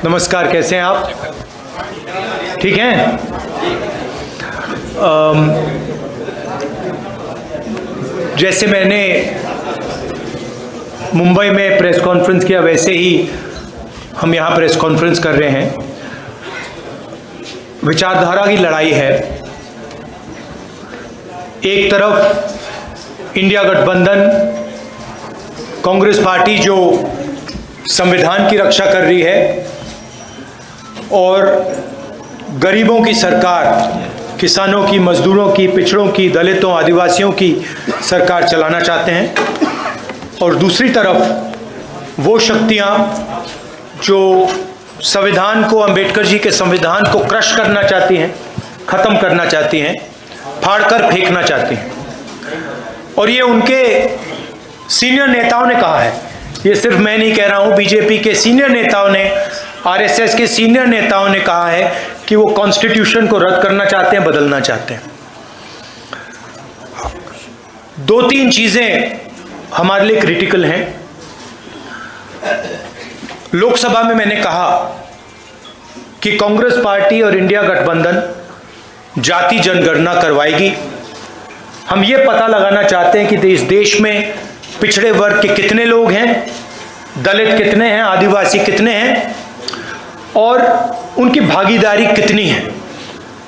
नमस्कार, कैसे हैं आप? ठीक हैं? जैसे मैंने मुंबई में प्रेस कॉन्फ्रेंस किया, वैसे ही हम यहाँ प्रेस कॉन्फ्रेंस कर रहे हैं। विचारधारा की लड़ाई है। एक तरफ इंडिया गठबंधन, कांग्रेस पार्टी जो संविधान की रक्षा कर रही है और गरीबों की सरकार, किसानों की, मजदूरों की, पिछड़ों की, दलितों, आदिवासियों की सरकार चलाना चाहते हैं। और दूसरी तरफ वो शक्तियां जो संविधान को, अंबेडकर जी के संविधान को क्रश करना चाहती हैं, ख़त्म करना चाहती हैं, फाड़कर फेंकना चाहती हैं। और ये उनके सीनियर नेताओं ने कहा है, ये सिर्फ मैं नहीं कह रहा हूँ, बीजेपी के सीनियर नेताओं ने, आरएसएस के सीनियर नेताओं ने कहा है कि वो कॉन्स्टिट्यूशन को रद्द करना चाहते हैं, बदलना चाहते हैं। दो तीन चीज़ें हमारे लिए क्रिटिकल हैं। लोकसभा में मैंने कहा कि कांग्रेस पार्टी और इंडिया गठबंधन जाति जनगणना करवाएगी। हम ये पता लगाना चाहते हैं कि इस देश में पिछड़े वर्ग के कितने लोग हैं, दलित कितने हैं, आदिवासी कितने हैं और उनकी भागीदारी कितनी है,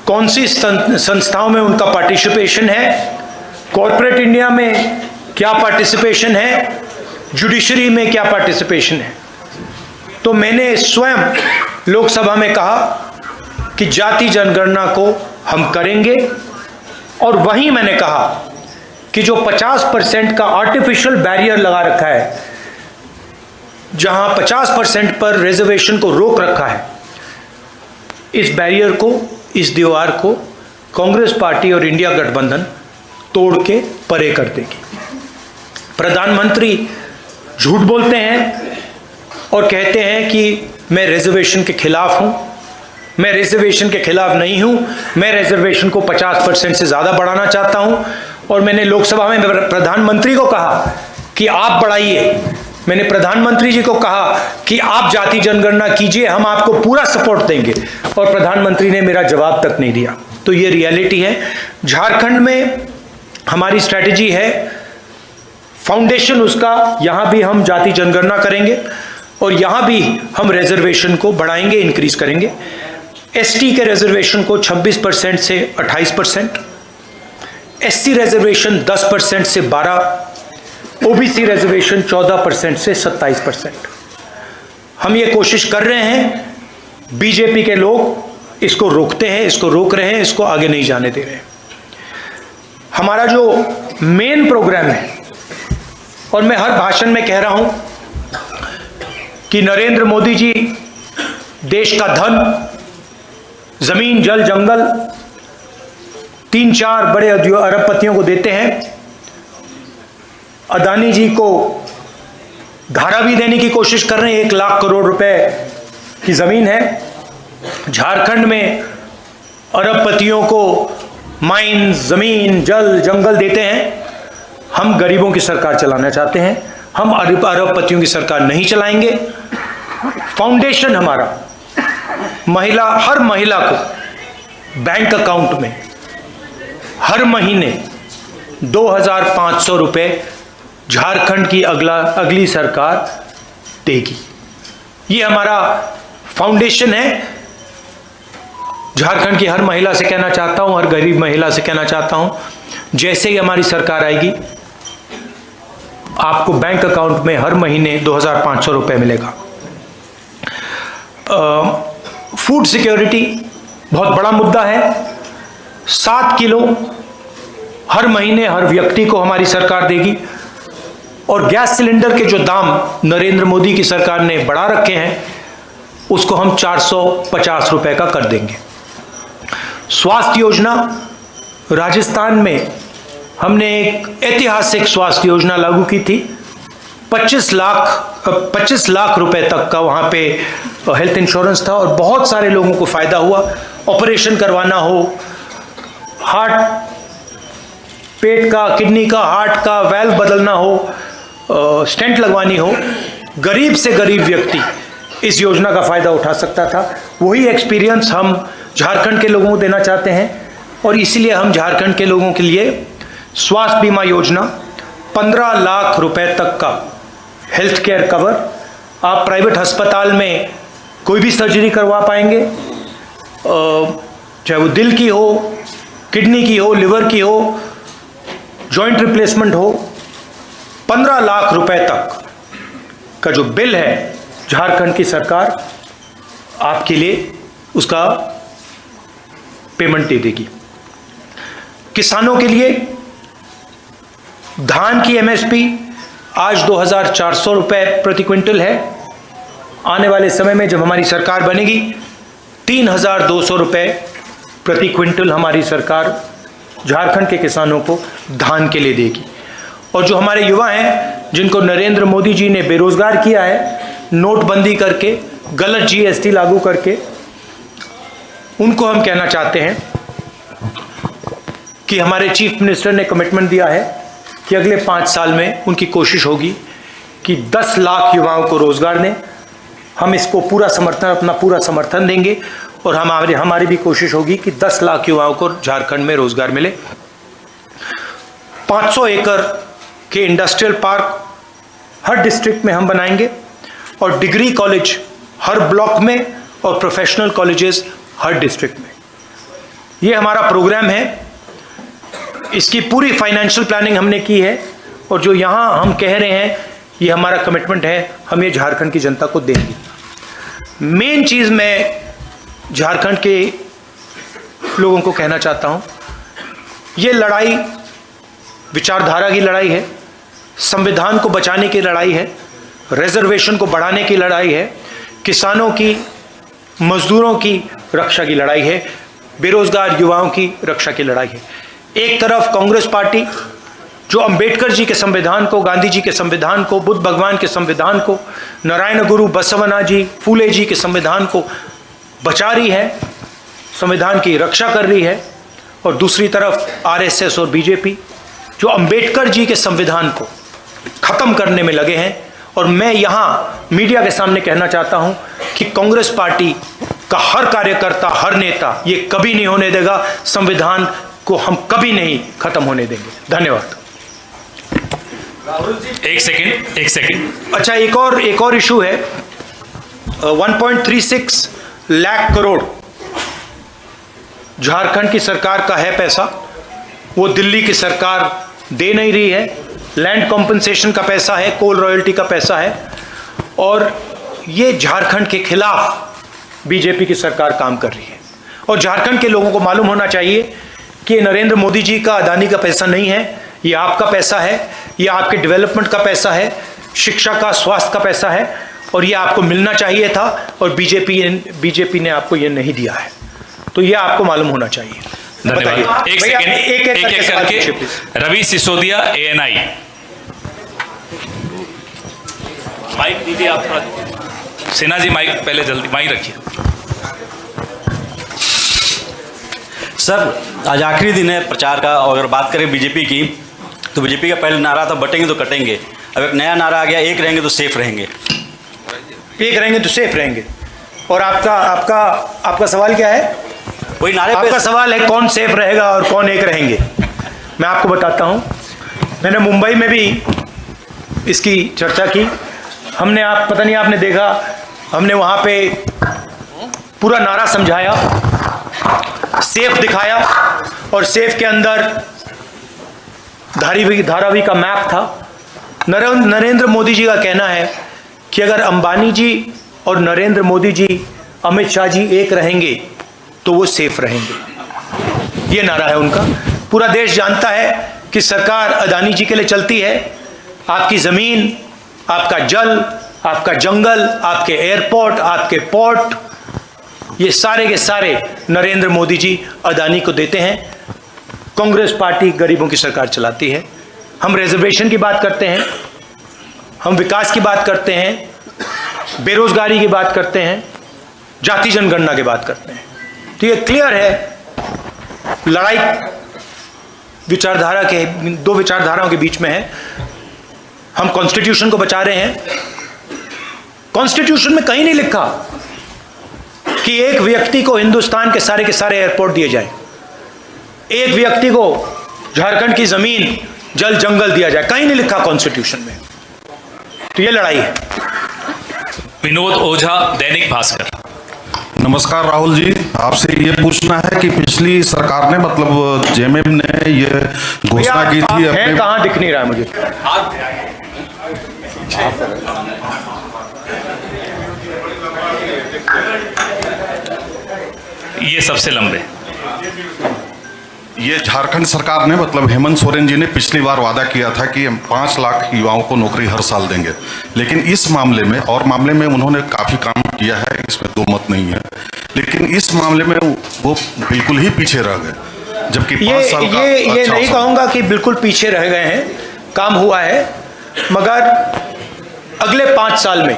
कौन सी संस्थाओं में उनका पार्टिसिपेशन है, कॉरपोरेट इंडिया में क्या पार्टिसिपेशन है, जुडिशरी में क्या पार्टिसिपेशन है। तो मैंने स्वयं लोकसभा में कहा कि जाति जनगणना को हम करेंगे। और वहीं मैंने कहा कि जो 50% का आर्टिफिशियल बैरियर लगा रखा है, जहां 50% पर रिजर्वेशन को रोक रखा है, इस बैरियर को, इस दीवार को कांग्रेस पार्टी और इंडिया गठबंधन तोड़ के परे कर देगी। प्रधानमंत्री झूठ बोलते हैं और कहते हैं कि मैं रिजर्वेशन के खिलाफ हूं। मैं रिजर्वेशन के खिलाफ नहीं हूं, मैं रिजर्वेशन को 50% से ज़्यादा बढ़ाना चाहता हूं। और मैंने लोकसभा में प्रधानमंत्री को कहा कि आप बढ़ाइए। मैंने प्रधानमंत्री जी को कहा कि आप जाति जनगणना कीजिए, हम आपको पूरा सपोर्ट देंगे। और प्रधानमंत्री ने मेरा जवाब तक नहीं दिया। तो ये रियलिटी है। झारखंड में हमारी स्ट्रैटेजी है, फाउंडेशन उसका, यहाँ भी हम जाति जनगणना करेंगे और यहाँ भी हम रिजर्वेशन को बढ़ाएंगे, इंक्रीज करेंगे। एसटी के रिजर्वेशन को 26% से 28%, एससी रिजर्वेशन 10% से 12%, ओबीसी रिजर्वेशन 14% से 27%। हम ये कोशिश कर रहे हैं। बीजेपी के लोग इसको रोकते हैं, इसको रोक रहे हैं, इसको आगे नहीं जाने दे रहे हैं। हमारा जो मेन प्रोग्राम है, और मैं हर भाषण में कह रहा हूं कि नरेंद्र मोदी जी देश का धन, जमीन, जल, जंगल 3-4 बड़े अरबपतियों को देते हैं। अदानी जी को धारा भी देने की कोशिश कर रहे हैं। 1 लाख करोड़ रुपए की जमीन है। झारखंड में अरबपतियों को माइंस, जमीन, जल, जंगल देते हैं। हम गरीबों की सरकार चलाना चाहते हैं। हम अरबपतियों की सरकार नहीं चलाएंगे। फाउंडेशन हमारा महिला, हर महिला को बैंक अकाउंट में हर महीने 2,500 रुपये झारखंड की अगली सरकार देगी। ये हमारा फाउंडेशन है। झारखंड की हर महिला से कहना चाहता हूं, हर गरीब महिला से कहना चाहता हूं, जैसे ही हमारी सरकार आएगी, आपको बैंक अकाउंट में हर महीने 2,500 रुपये मिलेगा। फूड सिक्योरिटी बहुत बड़ा मुद्दा है। 7 किलो हर महीने हर व्यक्ति को हमारी सरकार देगी। और गैस सिलेंडर के जो दाम नरेंद्र मोदी की सरकार ने बढ़ा रखे हैं, उसको हम 450 रुपए का कर देंगे। स्वास्थ्य योजना, राजस्थान में हमने एक ऐतिहासिक स्वास्थ्य योजना लागू की थी। 25 लाख रुपए तक का वहाँ पे हेल्थ इंश्योरेंस था और बहुत सारे लोगों को फ़ायदा हुआ। ऑपरेशन करवाना हो, हार्ट, पेट का, किडनी का, हार्ट का वाल्व बदलना हो, स्टेंट लगवानी हो, गरीब से गरीब व्यक्ति इस योजना का फ़ायदा उठा सकता था। वही एक्सपीरियंस हम झारखंड के लोगों को देना चाहते हैं और इसलिए हम झारखंड के लोगों के लिए स्वास्थ्य बीमा योजना, 15 लाख रुपए तक का हेल्थ केयर कवर, आप प्राइवेट अस्पताल में कोई भी सर्जरी करवा पाएंगे, चाहे वो दिल की हो, किडनी की हो, लिवर की हो, जॉइंट रिप्लेसमेंट हो। 15 लाख रुपए तक का जो बिल है झारखंड की सरकार आपके लिए उसका पेमेंट दे देगी। किसानों के लिए धान की एमएसपी आज 2400 रुपए प्रति क्विंटल है। आने वाले समय में जब हमारी सरकार बनेगी 3200 रुपए प्रति क्विंटल हमारी सरकार झारखंड के किसानों को धान के लिए देगी। और जो हमारे युवा हैं जिनको नरेंद्र मोदी जी ने बेरोजगार किया है नोटबंदी करके, गलत जीएसटी लागू करके, उनको हम कहना चाहते हैं कि हमारे चीफ मिनिस्टर ने कमिटमेंट दिया है कि अगले 5 साल में उनकी कोशिश होगी कि 10 लाख युवाओं को रोजगार दें। हम इसको पूरा समर्थन, अपना पूरा समर्थन देंगे और हमारी भी कोशिश होगी कि 10 लाख युवाओं को झारखंड में रोजगार मिले। 500 एकड़ के इंडस्ट्रियल पार्क हर डिस्ट्रिक्ट में हम बनाएंगे और डिग्री कॉलेज हर ब्लॉक में और प्रोफेशनल कॉलेजेस हर डिस्ट्रिक्ट में। ये हमारा प्रोग्राम है, इसकी पूरी फाइनेंशियल प्लानिंग हमने की है और जो यहाँ हम कह रहे हैं ये हमारा कमिटमेंट है, हम ये झारखंड की जनता को देंगे। मेन चीज़ मैं झारखंड के लोगों को कहना चाहता हूँ, ये लड़ाई विचारधारा की लड़ाई है, संविधान को बचाने की लड़ाई है, रिजर्वेशन को बढ़ाने की लड़ाई है, किसानों की, मजदूरों की रक्षा की लड़ाई है, बेरोजगार युवाओं की रक्षा की लड़ाई है। एक तरफ कांग्रेस पार्टी जो अंबेडकर जी के संविधान को, गांधी जी के संविधान को, बुद्ध भगवान के संविधान को, नारायण गुरु बसवना जी, फूले जी के संविधान को बचा रही है, संविधान की रक्षा कर रही है, और दूसरी तरफ आरएसएस और बीजेपी जो अंबेडकर जी के संविधान को खत्म करने में लगे हैं। और मैं यहाँ मीडिया के सामने कहना चाहता हूँ कि कांग्रेस पार्टी का हर कार्यकर्ता, हर नेता ये कभी नहीं होने देगा, संविधान को हम कभी नहीं खत्म होने देंगे। धन्यवाद। एक सेकंड। अच्छा, एक और इशू है, 1.36 लाख करोड़ झारखंड की सरकार का है पैसा, वो दिल्ली की सरकार दे नहीं रही है। लैंड कॉम्पनसेशन का पैसा है, कोल रॉयल्टी का पैसा है, और ये झारखंड के खिलाफ बीजेपी की सरकार काम कर रही है। और झारखंड के लोगों को मालूम होना चाहिए कि नरेंद्र मोदी जी का, अदानी का पैसा नहीं है, ये आपका पैसा है, ये आपके डेवलपमेंट का पैसा है, शिक्षा का, स्वास्थ्य का पैसा है, और ये आपको मिलना चाहिए था और बीजेपी ने आपको ये नहीं दिया है। तो ये आपको मालूम होना चाहिए। धन्यवाद। एक सेकंड, एक करके। रवि सिसोदिया, ANI। माइक दीजिए आप थोड़ा। सिन्हा जी माइक पहले जल्दी माइक रखिए। सर, आज आखिरी दिन है प्रचार का, और अगर बात करें बीजेपी की तो बीजेपी का पहले नारा था बटेंगे तो कटेंगे। अब एक नया नारा आ गया, एक रहेंगे तो सेफ रहेंगे। एक रहेंगे तो सेफ रहेंगे। और आपका सवाल क्या है? वही नारे आपका सवाल है कौन सेफ रहेगा और कौन एक रहेंगे। मैं आपको बताता हूं, मैंने मुंबई में भी इसकी चर्चा की। हमने, आप पता नहीं आपने देखा, हमने वहां पे पूरा नारा समझाया, सेफ दिखाया, और सेफ के अंदर धारावी का मैप था। नरेंद्र मोदी जी का कहना है कि अगर अंबानी जी और नरेंद्र मोदी जी, अमित शाह जी एक रहेंगे तो वो सेफ रहेंगे। ये नारा है उनका। पूरा देश जानता है कि सरकार अदानी जी के लिए चलती है। आपकी ज़मीन, आपका जल, आपका जंगल, आपके एयरपोर्ट, आपके पोर्ट, ये सारे के सारे नरेंद्र मोदी जी अदानी को देते हैं। कांग्रेस पार्टी गरीबों की सरकार चलाती है। हम रिजर्वेशन की बात करते हैं, हम विकास की बात करते हैं, बेरोजगारी की बात करते हैं, जाति जनगणना की बात करते हैं। तो ये क्लियर है, लड़ाई विचारधारा के, दो विचारधाराओं के बीच में है। हम कॉन्स्टिट्यूशन को बचा रहे हैं, कॉन्स्टिट्यूशन में कहीं नहीं लिखा कि एक व्यक्ति को हिंदुस्तान के सारे एयरपोर्ट दिए जाए, एक व्यक्ति को झारखंड की जमीन जल जंगल दिया जाए, कहीं नहीं लिखा कॉन्स्टिट्यूशन में। तो ये लड़ाई है। विनोद ओझा, दैनिक भास्कर। नमस्कार राहुल जी, आपसे ये पूछना है कि पिछली सरकार ने मतलब जेएमएम ने ये घोषणा की थी अपने कहाँ दिख नहीं रहा है मुझे। ये सबसे लंबे। ये झारखंड सरकार ने मतलब हेमंत सोरेन जी ने पिछली बार वादा किया था कि हम 5 लाख युवाओं को नौकरी हर साल देंगे, लेकिन इस मामले में और मामले में उन्होंने काफ़ी काम किया है, इसमें दो मत नहीं है, लेकिन इस मामले में वो बिल्कुल ही पीछे रह गए, जबकि 5 साल का ये नहीं कहूँगा कि बिल्कुल पीछे रह गए हैं, काम हुआ है, मगर अगले 5 साल में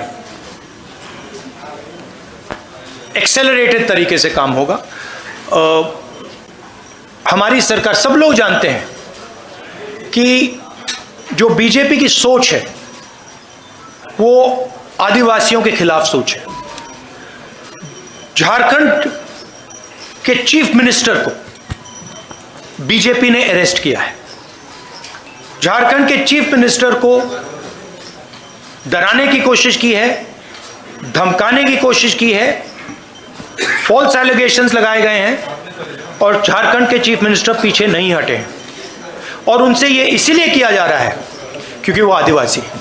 एक्सेलरेटेड तरीके से काम होगा। हमारी सरकार, सब लोग जानते हैं कि जो बीजेपी की सोच है वो आदिवासियों के खिलाफ सोच है। झारखंड के चीफ मिनिस्टर को बीजेपी ने अरेस्ट किया है। झारखंड के चीफ मिनिस्टर को डराने की कोशिश की है, धमकाने की कोशिश की है, फॉल्स एलिगेशंस लगाए गए हैं और झारखंड के चीफ मिनिस्टर पीछे नहीं हटे हैं। और उनसे ये इसीलिए किया जा रहा है क्योंकि वो आदिवासी हैं।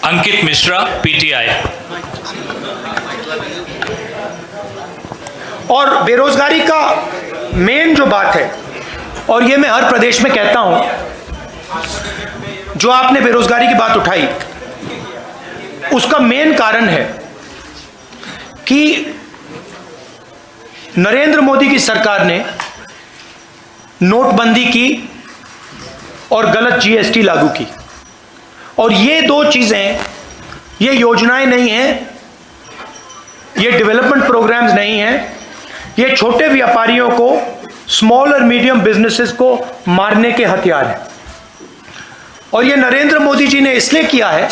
अंकित मिश्रा, पीटीआई। और बेरोजगारी का मेन जो बात है, और ये मैं हर प्रदेश में कहता हूं, जो आपने बेरोजगारी की बात उठाई, उसका मेन कारण है कि नरेंद्र मोदी की सरकार ने नोटबंदी की और गलत जीएसटी लागू की। और ये दो चीजें, ये योजनाएं नहीं हैं, ये डेवलपमेंट प्रोग्राम्स नहीं हैं, ये छोटे व्यापारियों को, स्मॉल और मीडियम बिजनेसेस को मारने के हथियार हैं। और ये नरेंद्र मोदी जी ने इसलिए किया है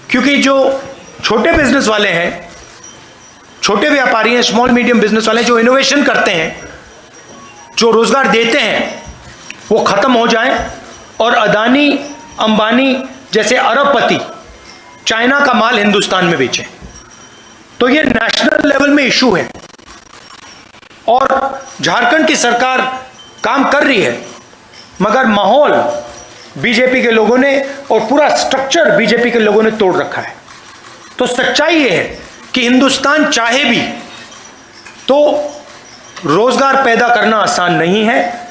क्योंकि जो छोटे बिजनेस वाले हैं, छोटे व्यापारी हैं, स्मॉल मीडियम बिजनेस वाले जो इनोवेशन करते हैं, जो रोजगार देते हैं, वो खत्म हो जाए और अदानी अंबानी जैसे अरबपति चाइना का माल हिंदुस्तान में बेचें। तो ये नेशनल लेवल में इशू है और झारखंड की सरकार काम कर रही है, मगर माहौल बीजेपी के लोगों ने और पूरा स्ट्रक्चर बीजेपी के लोगों ने तोड़ रखा है। तो सच्चाई ये है कि हिंदुस्तान चाहे भी तो रोजगार पैदा करना आसान नहीं है,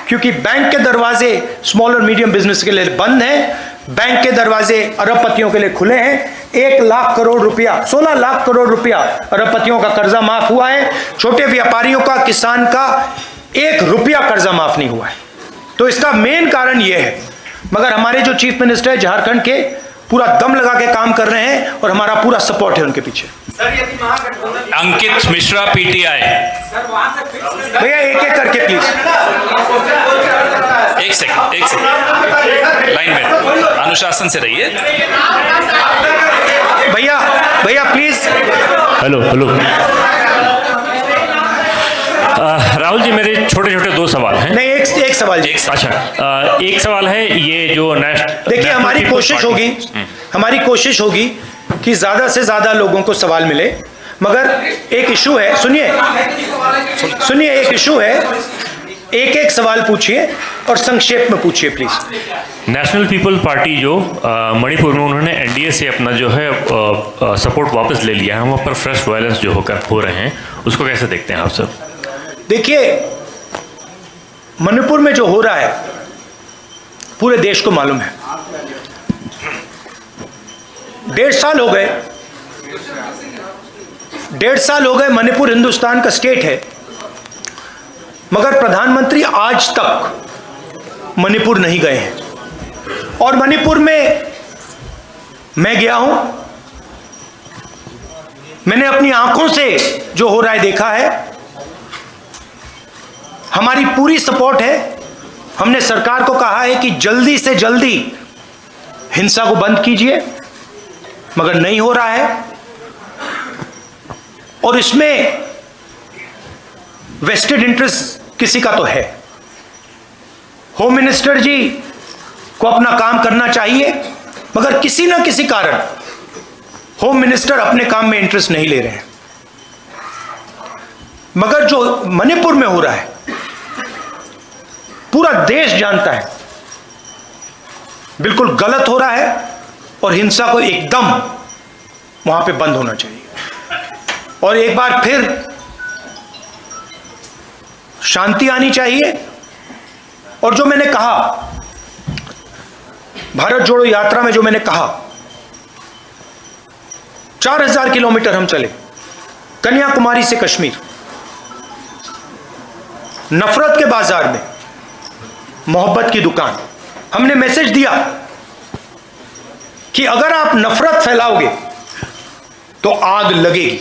क्योंकि बैंक के दरवाजे स्मॉल और मीडियम बिजनेस के लिए बंद हैं, बैंक के दरवाजे अरबपतियों के लिए खुले हैं। 1 लाख करोड़ रुपया, 16 लाख करोड़ रुपया अरबपतियों का कर्जा माफ हुआ है, छोटे व्यापारियों का, किसान का 1 रुपया कर्जा माफ नहीं हुआ है। तो इसका मेन कारण यह है। मगर हमारे जो चीफ मिनिस्टर है झारखंड के, पूरा दम लगा के काम कर रहे हैं और हमारा पूरा सपोर्ट है उनके पीछे। अंकित मिश्रा, पीटीआई। भैया एक एक करके प्लीज। एक सेकंड लाइन में, अनुशासन से रहिए। भैया प्लीज। हेलो राहुल जी, मेरे छोटे छोटे 2 सवाल हैं। नहीं, एक सवाल जी। अच्छा, एक सवाल है, ये जो देखिए, हमारी कोशिश होगी कि ज्यादा से ज्यादा लोगों को सवाल मिले, मगर एक इशू है, सुनिए एक इशू है, एक सवाल पूछिए और संक्षेप में पूछिए प्लीज। नेशनल पीपल पार्टी जो मणिपुर में उन्होंने एनडीए से अपना जो है सपोर्ट वापस ले लिया है, वहाँ पर फ्रेश वायलेंस जो हो रहे हैं, उसको कैसे देखते हैं आप सब? देखिए, मणिपुर में जो हो रहा है पूरे देश को मालूम है। 1.5 साल हो गए मणिपुर हिंदुस्तान का स्टेट है, मगर प्रधानमंत्री आज तक मणिपुर नहीं गए हैं। और मणिपुर में मैं गया हूं, मैंने अपनी आंखों से जो हो रहा है देखा है। हमारी पूरी सपोर्ट है। हमने सरकार को कहा है कि जल्दी से जल्दी हिंसा को बंद कीजिए, मगर नहीं हो रहा है। और इसमें वेस्टेड इंटरेस्ट किसी का तो है। होम मिनिस्टर जी को अपना काम करना चाहिए, मगर किसी ना किसी कारण होम मिनिस्टर अपने काम में इंटरेस्ट नहीं ले रहे हैं। मगर जो मणिपुर में हो रहा है पूरा देश जानता है, बिल्कुल गलत हो रहा है और हिंसा को एकदम वहां पे बंद होना चाहिए। और एक बार फिर शांति आनी चाहिए। और जो मैंने कहा भारत जोड़ो यात्रा में, जो मैंने कहा 4000 किलोमीटर हम चले, कन्याकुमारी से कश्मीर, नफरत के बाजार में मोहब्बत की दुकान। हमने मैसेज दिया कि अगर आप नफरत फैलाओगे तो आग लगेगी,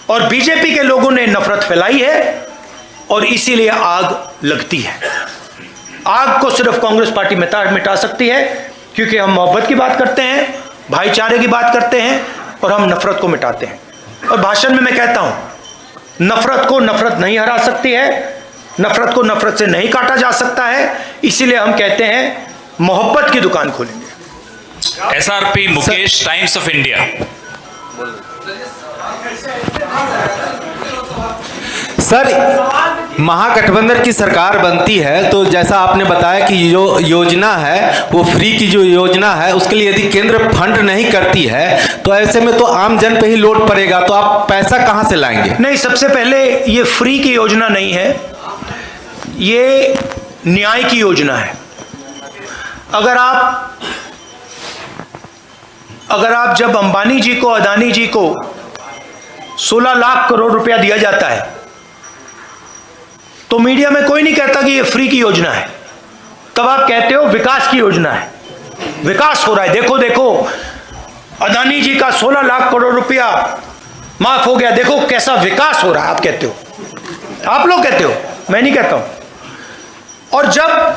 और बीजेपी के लोगों ने नफरत फैलाई है और इसीलिए आग लगती है। आग को सिर्फ कांग्रेस पार्टी मिटा सकती है, क्योंकि हम मोहब्बत की बात करते हैं, भाईचारे की बात करते हैं और हम नफरत को मिटाते हैं। और भाषण में मैं कहता हूं नफरत को नफरत नहीं हरा सकती है, नफरत को नफरत से नहीं काटा जा सकता है, इसीलिए हम कहते हैं मोहब्बत की दुकान खोलेंगे। SRP Mukesh, Times of India. Sir, Mahagathbandhan की सरकार बनती है तो जैसा आपने बताया कि जो योजना है वो फ्री की जो योजना है उसके लिए यदि केंद्र फंड नहीं करती है तो ऐसे में तो आम जन पे ही लोड पड़ेगा, तो आप पैसा कहां से लाएंगे? नहीं, सबसे पहले ये फ्री की योजना नहीं है, ये न्याय की योजना है। अगर आप जब अंबानी जी को, अदानी जी को 16 लाख करोड़ रुपया दिया जाता है तो मीडिया में कोई नहीं कहता कि ये फ्री की योजना है, तब आप कहते हो विकास की योजना है, विकास हो रहा है, देखो देखो अदानी जी का 16 लाख करोड़ रुपया माफ हो गया, देखो कैसा विकास हो रहा है, आप कहते हो, आप लोग कहते हो, मैं नहीं कहता हूं। और जब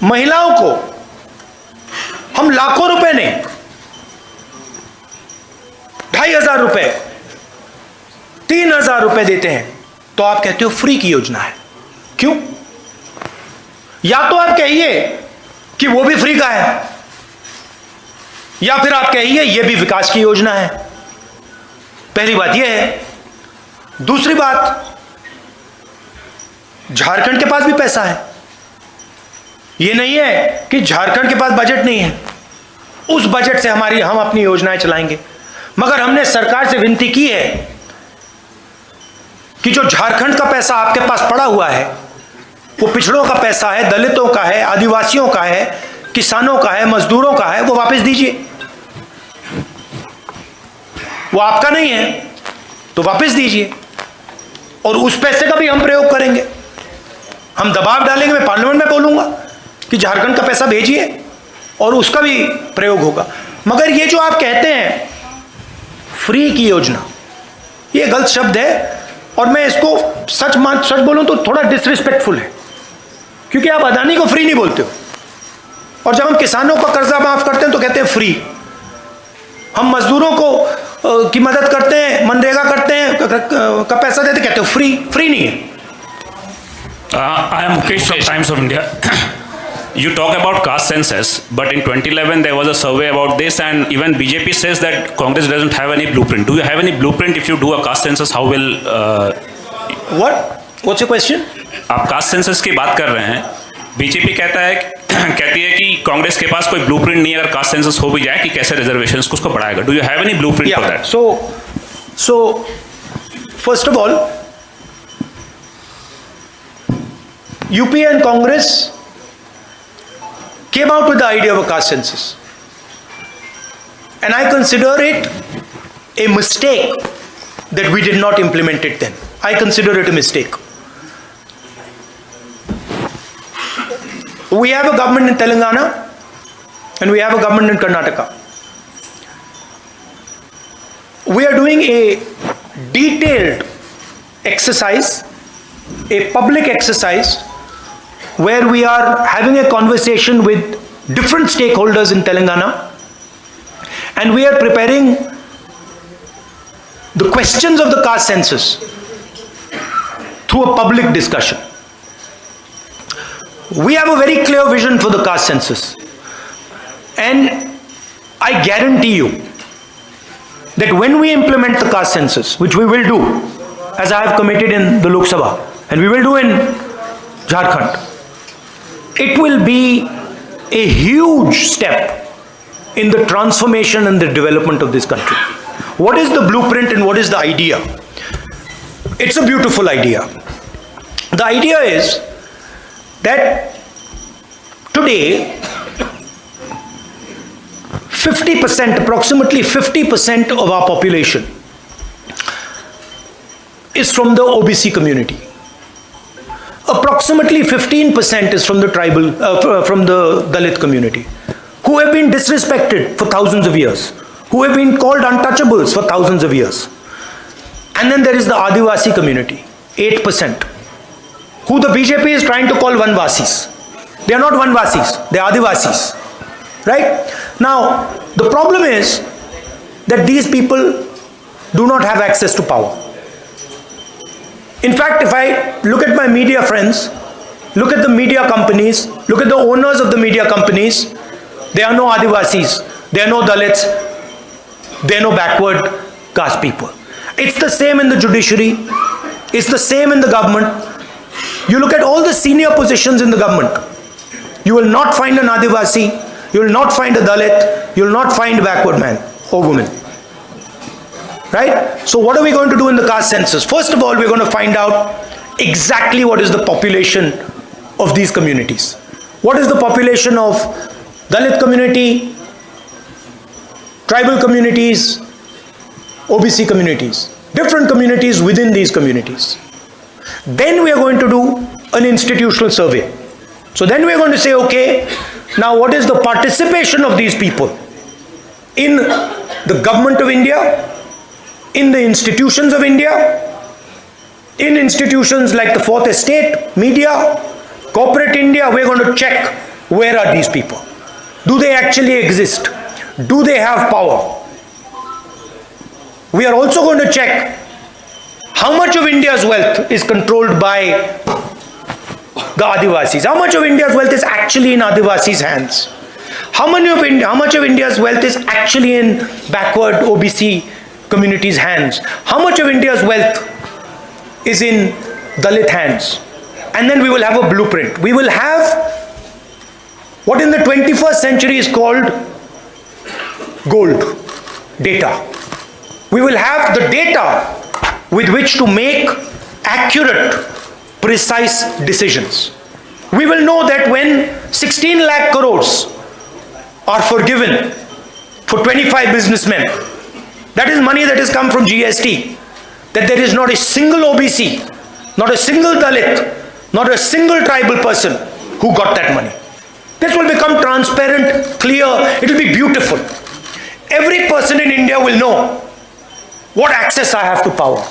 महिलाओं को हम लाखों रुपए नहीं, 2500 रुपए, 3000 रुपए देते हैं तो आप कहते हो फ्री की योजना है। क्यों? या तो आप कहिए कि वो भी फ्री का है, या फिर आप कहिए ये भी विकास की योजना है। पहली बात ये है। दूसरी बात, झारखंड के पास भी पैसा है, ये नहीं है कि झारखंड के पास बजट नहीं है, उस बजट से हम अपनी योजनाएं चलाएंगे। मगर हमने सरकार से विनती की है कि जो झारखंड का पैसा आपके पास पड़ा हुआ है, वो पिछड़ों का पैसा है, दलितों का है, आदिवासियों का है, किसानों का है, मजदूरों का है, वो वापस दीजिए। वो आपका नहीं है तो वापस दीजिए, और उस पैसे का भी हम प्रयोग करेंगे, हम दबाव डालेंगे। मैं पार्लियामेंट में बोलूंगा कि झारखंड का पैसा भेजिए और उसका भी प्रयोग होगा। मगर ये जो आप कहते हैं फ्री की योजना, ये गलत शब्द है, और मैं इसको सच बोलूं तो थोड़ा डिसरिस्पेक्टफुल है, क्योंकि आप अदानी को फ्री नहीं बोलते हो, और जब हम किसानों का कर्जा माफ करते हैं तो कहते हैं फ्री। हम मजदूरों को की मदद करते हैं, मनरेगा करते हैं, का पैसा देते, कहते हो फ्री। फ्री नहीं है। I am Mukesh from Times of India. You talk about caste census, but in 2011 there was a survey about this, and even BJP says that Congress doesn't have any blueprint. Do you have any blueprint if you do a caste census? How will? What's your question? आप caste census की बात कर रहे हैं, BJP कहती है कि कांग्रेस के पास कोई ब्लूप्रिंट नहीं है, अगर कास्ट सेंसस हो भी जाए कि कैसे रिजर्वेशंस को उसको बढ़ाएगा. Do you have any blueprint for that? So first of all, UP and Congress came out with the idea of a caste census, and I consider it a mistake that we did not implement it then. I consider it a mistake. We have a government in Telangana and we have a government in Karnataka. We are doing a detailed exercise, a public exercise, where we are having a conversation with different stakeholders in Telangana, and we are preparing the questions of the caste census through a public discussion. We have a very clear vision for the caste census, and I guarantee you that when we implement the caste census, which we will do, as I have committed in the Lok Sabha, and we will do in Jharkhand, it will be a huge step in the transformation and the development of this country. What is the blueprint and what is the idea? It's a beautiful idea. The idea is that today, 50%, approximately 50% of our population is from the OBC community. Approximately 15% is from the tribal, from the Dalit community, who have been disrespected for thousands of years, who have been called untouchables for thousands of years. And then there is the Adivasi community, 8%, who the BJP is trying to call Vanvasis. They are not Vanvasis, they are Adivasis. Right? Now, the problem is that these people do not have access to power. In fact, if I look at my media friends, look at the media companies, look at the owners of the media companies, there are no Adivasis, there are no Dalits, there are no backward caste people. It's the same in the judiciary, it's the same in the government. You look at all the senior positions in the government, you will not find an Adivasi, you will not find a Dalit, you will not find a backward man or woman. Right? So what are we going to do in the caste census? First of all, we're going to find out exactly what is the population of these communities. What is the population of Dalit community, tribal communities, OBC communities, different communities within these communities. Then we are going to do an institutional survey. So then we are going to say, okay, now what is the participation of these people in the government of India, in the institutions of India, in institutions like the Fourth Estate, media, corporate India. We're going to check where are these people. Do they actually exist? Do they have power? We are also going to check how much of India's wealth is controlled by the Adivasis. How much of India's wealth is actually in Adivasis' hands? How much of India's wealth is actually in backward OBC communities' hands? How much of India's wealth is in Dalit hands? And then we will have a blueprint. We will have what in the 21st century is called gold data. We will have the data with which to make accurate, precise decisions. We will know that when 16 lakh crores are forgiven for 25 businessmen, that is money that has come from GST, that there is not a single OBC, not a single Dalit, not a single tribal person who got that money. This will become transparent, clear, it will be beautiful. Every person in India will know what access I have to power.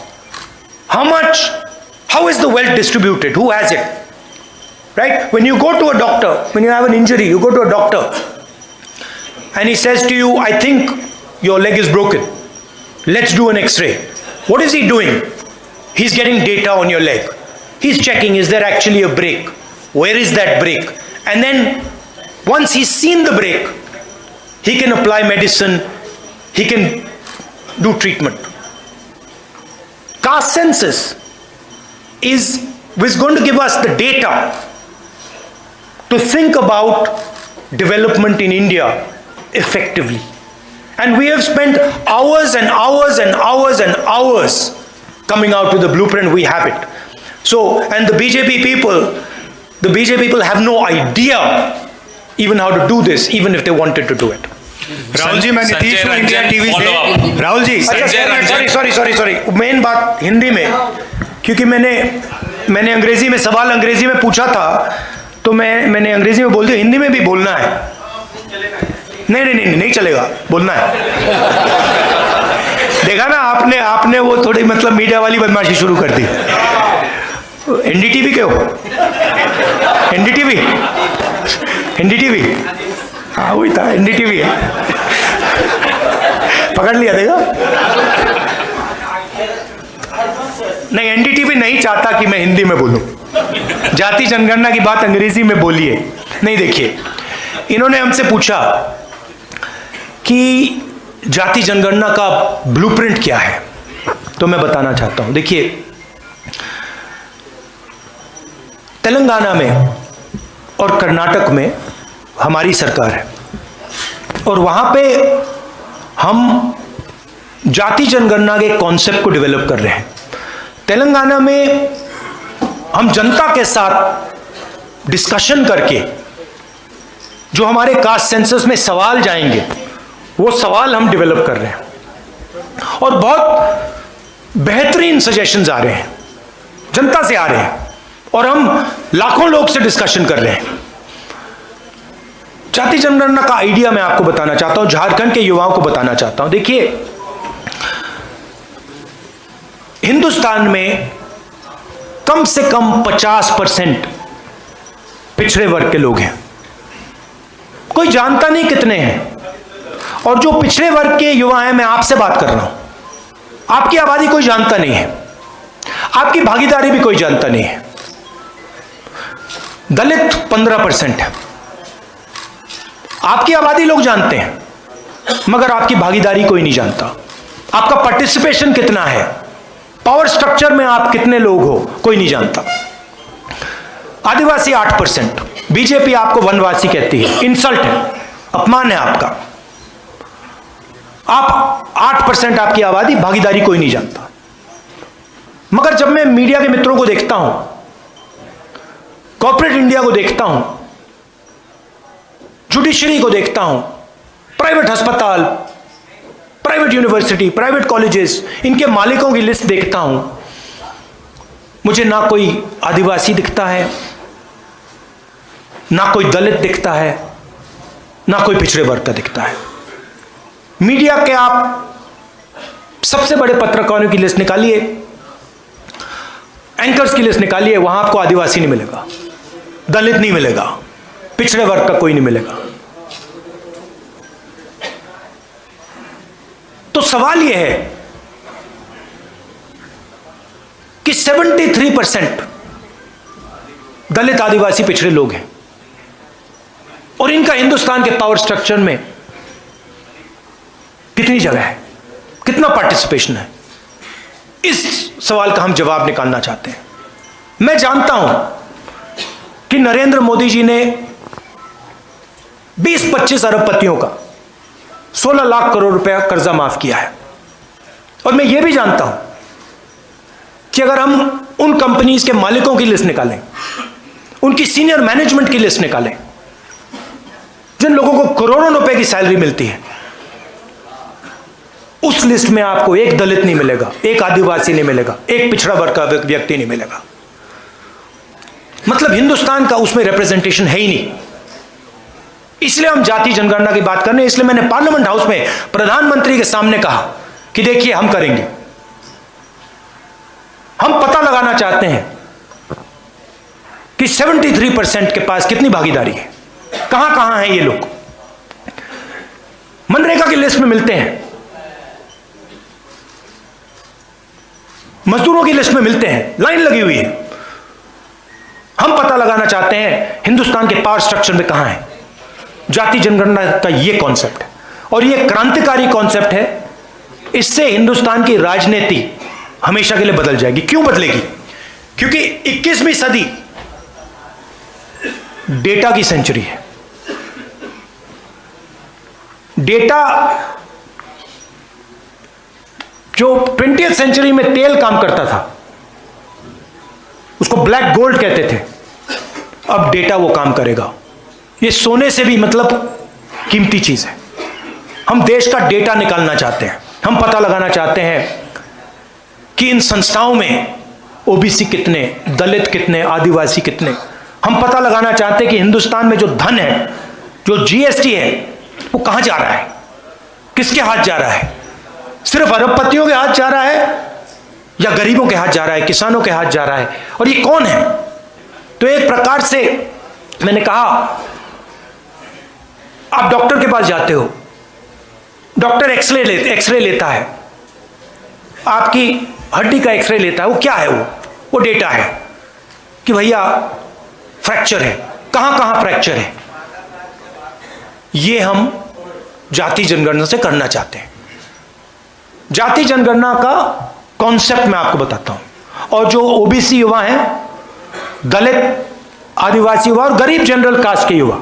How is the wealth distributed? Who has it? Right? When you go to a doctor, when you have an injury, you go to a doctor and he says to you, I think your leg is broken. Let's do an X-ray. What is he doing? He's getting data on your leg. He's checking, is there actually a break? Where is that break? And then once he's seen the break, he can apply medicine, he can do treatment. Caste census is going to give us the data to think about development in India effectively. And we have spent hours and hours and hours and hours coming out with a blueprint. We have it. So, and the BJP people have no idea even how to do this, even if they wanted to do it. Rahul ji, मैं नीतीश हूँ India TV से। Rahul ji, sorry main बात हिंदी में, क्योंकि मैंने अंग्रेजी में सवाल अंग्रेजी में पूछा था, तो मैंने अंग्रेजी में बोल दिया, हिंदी में भी बोलना है। नहीं चलेगा, बोलना है। देखा ना आपने वो थोड़ी मतलब मीडिया वाली बदमाशी शुरू कर दी। एनडीटीवी क्यों? एनडीटीवी हाँ वही था, एनडीटीवी है। पकड़ लिया देगा। नहीं, एनडीटीवी नहीं चाहता कि मैं हिंदी में बोलूं। जाति जनगणना की बात अंग्रेजी में बोलिए। नहीं, देखिए, इन्होंने हमसे पूछा कि जाति जनगणना का ब्लूप्रिंट क्या है, तो मैं बताना चाहता हूं। देखिए, तेलंगाना में और कर्नाटक में हमारी सरकार है और वहां पे हम जाति जनगणना के कॉन्सेप्ट को डेवलप कर रहे हैं। तेलंगाना में हम जनता के साथ डिस्कशन करके जो हमारे कास्ट सेंसस में सवाल जाएंगे वो सवाल हम डेवलप कर रहे हैं और बहुत बेहतरीन सजेशंस आ रहे हैं, जनता से आ रहे हैं और हम लाखों लोग से डिस्कशन कर रहे हैं। जाति जनगणना का आइडिया मैं आपको बताना चाहता हूं, झारखंड के युवाओं को बताना चाहता हूं। देखिए, हिंदुस्तान में कम से कम 50% पिछड़े वर्ग के लोग हैं। कोई जानता नहीं कितने हैं। और जो पिछड़े वर्ग के युवा हैं, मैं आपसे बात कर रहा हूं, आपकी आबादी कोई जानता नहीं है, आपकी भागीदारी भी कोई जानता नहीं है। दलित 15% है, आपकी आबादी लोग जानते हैं मगर आपकी भागीदारी कोई नहीं जानता। आपका पार्टिसिपेशन कितना है, पावर स्ट्रक्चर में आप कितने लोग हो, कोई नहीं जानता। आदिवासी 8%, बीजेपी आपको वनवासी कहती है, इंसल्ट है, अपमान है आपका। आप 8% आपकी आबादी, भागीदारी कोई नहीं जानता। मगर जब मैं मीडिया के मित्रों को देखता हूं, कॉर्पोरेट इंडिया को देखता हूं, जुडिशरी को देखता हूं, प्राइवेट अस्पताल, प्राइवेट यूनिवर्सिटी, प्राइवेट कॉलेजेस, इनके मालिकों की लिस्ट देखता हूं, मुझे ना कोई आदिवासी दिखता है, ना कोई दलित दिखता है, ना कोई पिछड़े वर्ग का दिखता है। मीडिया के आप सबसे बड़े पत्रकारों की लिस्ट निकालिए, एंकर्स की लिस्ट निकालिए, वहां आपको आदिवासी नहीं मिलेगा, दलित नहीं मिलेगा, पिछड़े वर्ग का कोई नहीं मिलेगा। तो सवाल यह है कि 73% दलित आदिवासी पिछड़े लोग हैं और इनका हिंदुस्तान के पावर स्ट्रक्चर में कितनी जगह है, कितना पार्टिसिपेशन है, इस सवाल का हम जवाब निकालना चाहते हैं। मैं जानता हूं कि नरेंद्र मोदी जी ने 20-25 अरबपतियों का 16 लाख करोड़ रुपया कर्जा माफ किया है और मैं यह भी जानता हूं कि अगर हम उन कंपनीज के मालिकों की लिस्ट निकालें, उनकी सीनियर मैनेजमेंट की लिस्ट निकालें, जिन लोगों को करोड़ों रुपए की सैलरी मिलती है, उस लिस्ट में आपको एक दलित नहीं मिलेगा, एक आदिवासी नहीं मिलेगा, एक पिछड़ा वर्ग का व्यक्ति नहीं मिलेगा। मतलब हिंदुस्तान का उसमें रिप्रेजेंटेशन है ही नहीं। इसलिए हम जाति जनगणना की बात कर रहे हैं। इसलिए मैंने पार्लियामेंट हाउस में प्रधानमंत्री के सामने कहा कि देखिए, हम करेंगे, हम पता लगाना चाहते हैं कि 73% के पास कितनी भागीदारी है, कहां कहां हैं ये लोग। मनरेगा की लिस्ट में मिलते हैं, मजदूरों की लिस्ट में मिलते हैं, लाइन लगी हुई है। हम पता लगाना चाहते हैं हिंदुस्तान के पावर स्ट्रक्चर में कहां है। जाति जनगणना का यह कॉन्सेप्ट है और यह क्रांतिकारी कॉन्सेप्ट है। इससे हिंदुस्तान की राजनीति हमेशा के लिए बदल जाएगी। क्यों बदलेगी? क्योंकि 21वीं सदी डेटा की सेंचुरी है। डेटा जो 20th सेंचुरी में तेल काम करता था, उसको ब्लैक गोल्ड कहते थे, अब डेटा वो काम करेगा। ये सोने से भी मतलब कीमती चीज है। हम देश का डेटा निकालना चाहते हैं। हम पता लगाना चाहते हैं कि इन संस्थाओं में ओबीसी कितने, दलित कितने, आदिवासी कितने। हम पता लगाना चाहते हैं कि हिंदुस्तान में जो धन है, जो जीएसटी है, वो कहां जा रहा है, किसके हाथ जा रहा है। सिर्फ अरबपतियों के हाथ जा रहा है या गरीबों के हाथ जा रहा है, किसानों के हाथ जा रहा है, और ये कौन है। तो एक प्रकार से मैंने कहा, आप डॉक्टर के पास जाते हो, डॉक्टर एक्सरे लेता है, आपकी हड्डी का एक्सरे लेता है, वो क्या है? वो डेटा है कि भैया फ्रैक्चर है, कहां कहां फ्रैक्चर है। ये हम जाति जनगणना से करना चाहते हैं। जाति जनगणना का कॉन्सेप्ट मैं आपको बताता हूं। और जो ओबीसी युवा हैं, दलित आदिवासी युवा और गरीब जनरल कास्ट के युवा,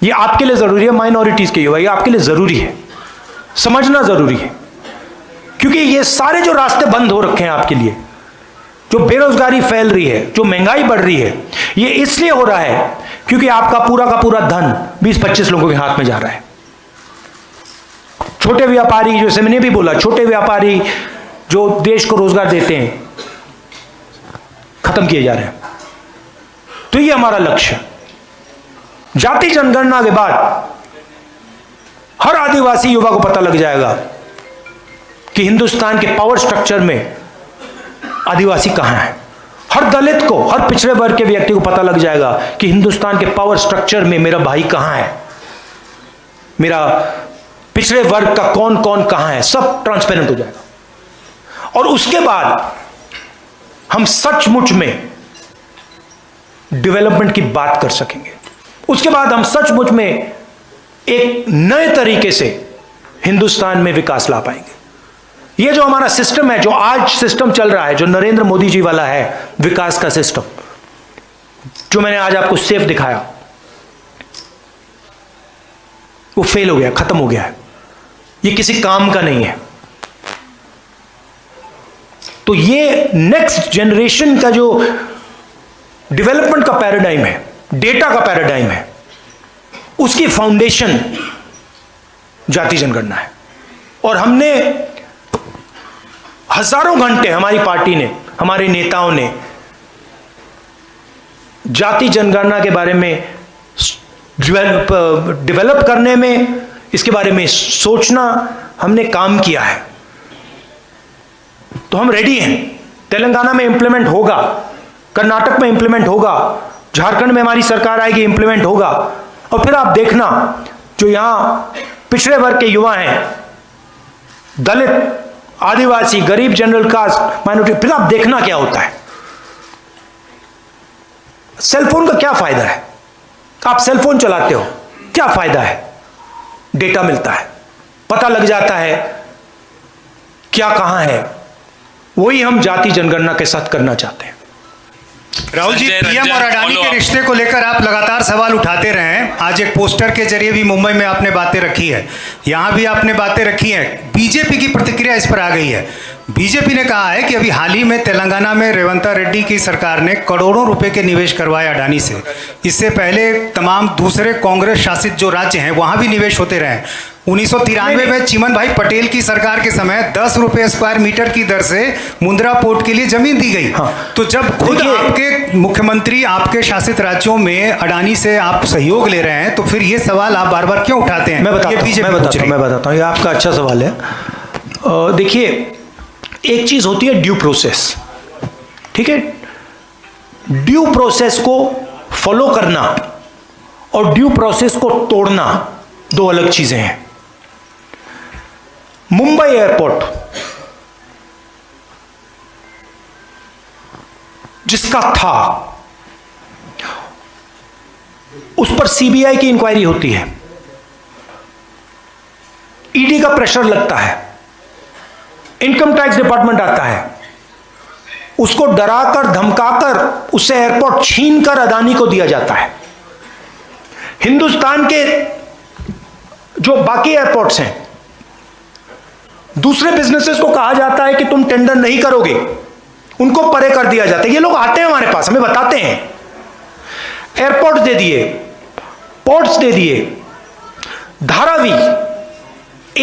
ये आपके लिए जरूरी है। माइनॉरिटीज के युवा, ये आपके लिए जरूरी है, समझना जरूरी है। क्योंकि ये सारे जो रास्ते बंद हो रखे हैं आपके लिए, जो बेरोजगारी फैल रही है, जो महंगाई बढ़ रही है, ये इसलिए हो रहा है क्योंकि आपका पूरा का पूरा धन 20-25 लोगों के हाथ में जा रहा है। छोटे व्यापारी, जैसे मैंने भी बोला, छोटे व्यापारी जो देश को रोजगार देते हैं, खत्म किए जा रहे हैं। तो ये हमारा लक्ष्य है। जाति जनगणना के बाद हर आदिवासी युवा को पता लग जाएगा कि हिंदुस्तान के पावर स्ट्रक्चर में आदिवासी कहां है। हर दलित को, हर पिछड़े वर्ग के व्यक्ति को पता लग जाएगा कि हिंदुस्तान के पावर स्ट्रक्चर में मेरा भाई कहां है, मेरा पिछड़े वर्ग का कौन कौन कहां है, सब ट्रांसपेरेंट हो जाएगा। और उसके बाद हम सचमुच में डेवलपमेंट की बात कर सकेंगे। उसके बाद हम सचमुच में एक नए तरीके से हिंदुस्तान में विकास ला पाएंगे। ये जो हमारा सिस्टम है, जो आज सिस्टम चल रहा है, जो नरेंद्र मोदी जी वाला है विकास का सिस्टम, जो मैंने आज आपको सेफ दिखाया, वो फेल हो गया, खत्म हो गया है। ये किसी काम का नहीं है। तो ये नेक्स्ट जनरेशन का जो डेवलपमेंट का पैराडाइम है, डेटा का पैराडाइम है, उसकी फाउंडेशन जाति जनगणना है। और हमने हजारों घंटे, हमारी पार्टी ने, हमारे नेताओं ने जाति जनगणना के बारे में डेवलप करने में, इसके बारे में सोचना, हमने काम किया है। तो हम रेडी हैं। तेलंगाना में इंप्लीमेंट होगा, कर्नाटक में इंप्लीमेंट होगा, झारखंड में हमारी सरकार आएगी, इंप्लीमेंट होगा। और फिर आप देखना, जो यहां पिछड़े वर्ग के युवा हैं, दलित, आदिवासी, गरीब, जनरल कास्ट, माइनॉरिटी, फिर आप देखना क्या होता है। सेलफोन का क्या फायदा है? आप सेलफोन चलाते हो, क्या फायदा है? डेटा मिलता है, पता लग जाता है क्या कहां है। वही हम जाति जनगणना के साथ करना चाहते हैं। राहुल जी, पीएम और अडानी के रिश्ते को लेकर आप लगातार सवाल उठाते रहे हैं। आज एक पोस्टर के जरिए भी मुंबई में आपने बातें रखी है, यहां भी आपने बातें रखी हैं। बीजेपी की प्रतिक्रिया इस पर आ गई है। बीजेपी ने कहा है कि अभी हाल ही में तेलंगाना में रेवंत रेड्डी की सरकार ने करोड़ों रुपए के निवेश करवाए अडानी से। इससे पहले तमाम दूसरे कांग्रेस शासित जो राज्य हैं वहां भी निवेश होते रहे। 1993 में चिमन भाई पटेल की सरकार के समय 10 रुपए स्क्वायर मीटर की दर से मुंद्रा पोर्ट के लिए जमीन दी गई। हाँ। तो जब खुद आपके मुख्यमंत्री आपके शासित राज्यों में अडानी से आप सहयोग ले रहे हैं, तो फिर ये सवाल आप बार बार क्यों उठाते हैं? मैं बताता हूँ, ये आपका अच्छा सवाल है। देखिए, एक चीज होती है ड्यू प्रोसेस, ठीक है? ड्यू प्रोसेस को फॉलो करना और ड्यू प्रोसेस को तोड़ना दो अलग चीजें हैं। मुंबई एयरपोर्ट जिसका था, उस पर सीबीआई की इंक्वायरी होती है, ईडी का प्रेशर लगता है, इनकम टैक्स डिपार्टमेंट आता है, उसको डराकर धमकाकर उससे एयरपोर्ट छीनकर अदानी को दिया जाता है। हिंदुस्तान के जो बाकी एयरपोर्ट्स हैं, दूसरे बिजनेसेस को कहा जाता है कि तुम टेंडर नहीं करोगे, उनको परे कर दिया जाता है। ये लोग आते हैं हमारे पास, हमें बताते हैं, एयरपोर्ट दे दिए, पोर्ट्स दे दिए, धारावी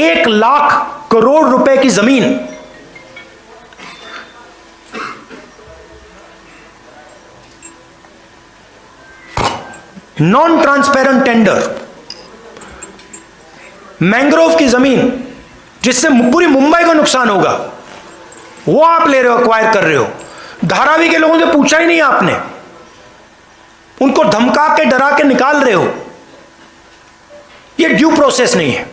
1 लाख करोड़ रुपए की जमीन, नॉन ट्रांसपेरेंट टेंडर, मैंग्रोव की जमीन जिससे पूरी मुंबई को नुकसान होगा, वो आप ले रहे हो, अक्वायर कर रहे हो। धारावी के लोगों से पूछा ही नहीं आपने, उनको धमका के डरा के निकाल रहे हो। ये ड्यू प्रोसेस नहीं है,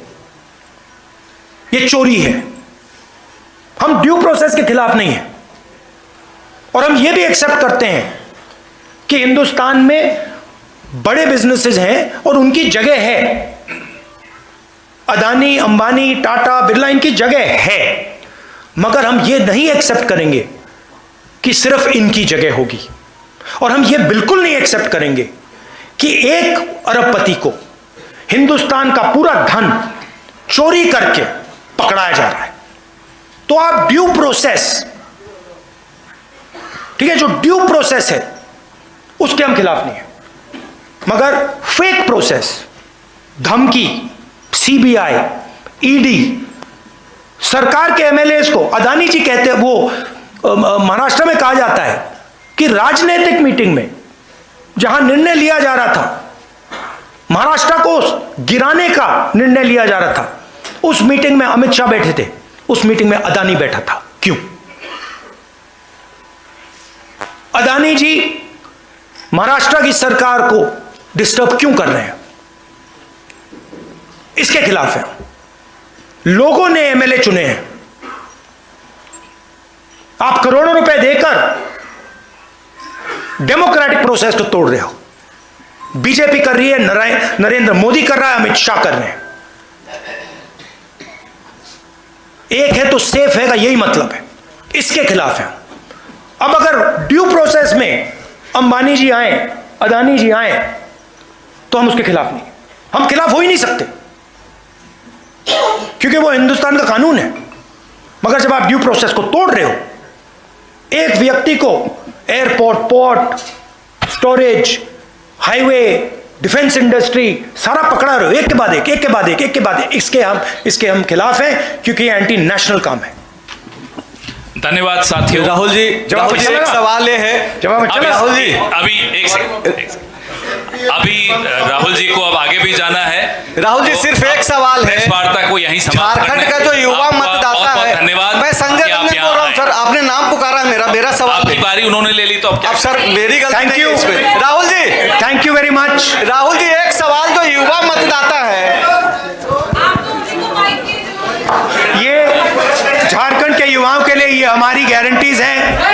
ये चोरी है। हम ड्यू प्रोसेस के खिलाफ नहीं हैं और हम ये भी एक्सेप्ट करते हैं कि हिंदुस्तान में बड़े बिजनेसेस हैं और उनकी जगह है। अदानी, अंबानी, टाटा, बिरला, इनकी जगह है, मगर हम ये नहीं एक्सेप्ट करेंगे कि सिर्फ इनकी जगह होगी। और हम ये बिल्कुल नहीं एक्सेप्ट करेंगे कि एक अरबपति को हिंदुस्तान का पूरा धन चोरी करके पकड़ाया जा रहा है। तो आप ड्यू प्रोसेस, ठीक है, जो ड्यू प्रोसेस है उसके हम खिलाफ नहीं है, मगर फेक प्रोसेस, धमकी, सीबीआई, ईडी, सरकार के एमएलएस को, अदानी जी कहते हैं, वो महाराष्ट्र में कहा जाता है कि राजनीतिक मीटिंग में जहां निर्णय लिया जा रहा था, महाराष्ट्र को गिराने का निर्णय लिया जा रहा था, उस मीटिंग में अमित शाह बैठे थे, उस मीटिंग में अदानी बैठा था। क्यों? अदानी जी महाराष्ट्र की सरकार को डिस्टर्ब क्यों कर रहे हैं? इसके खिलाफ है। लोगों ने एमएलए चुने हैं। आप करोड़ों रुपए देकर डेमोक्रेटिक प्रोसेस को तोड़ रहे हो। बीजेपी कर रही है, नरेंद्र मोदी कर रहा है, अमित शाह कर रहे हैं। एक है तो सेफ है का यही मतलब है। इसके खिलाफ है। अब अगर ड्यू प्रोसेस में अंबानी जी आए, अदानी जी आए, तो हम उसके खिलाफ नहीं, हम खिलाफ हो ही नहीं सकते, क्योंकि वो हिंदुस्तान का कानून है। मगर जब आप ड्यू प्रोसेस को तोड़ रहे हो, एक व्यक्ति को airport, port, storage, highway, defence industry सारा पकड़ा रहे हो, एक के बाद एक, एक के बाद एक, एक के बाद एक, इसके हम खिलाफ हैं, क्योंकि ये एंटी नेशनल काम है। धन्यवाद साथियों। राहुल जी एक सवाल ये है, राहुल जी अभी अभी राहुल जी को अब आगे भी जाना है। राहुल जी सिर्फ एक सवाल है, इस वार्ता को यहीं समाप्त करना झारखंड का जो युवा मतदाता है, धन्यवाद। मैं संजय बोल रहा हूँ सर, आपने नाम पुकारा है, मेरा सवाल आपकी बारी उन्होंने ले ली तो अब क्या? अब सर मेरी गलती Thank नहीं you. है इसमें। Rahul ji thank you very much. Rahul ji एक सवाल, जो युवा मतदाता है, ये झारखंड के युवाओं के लिए ये हमारी गारंटीज हैं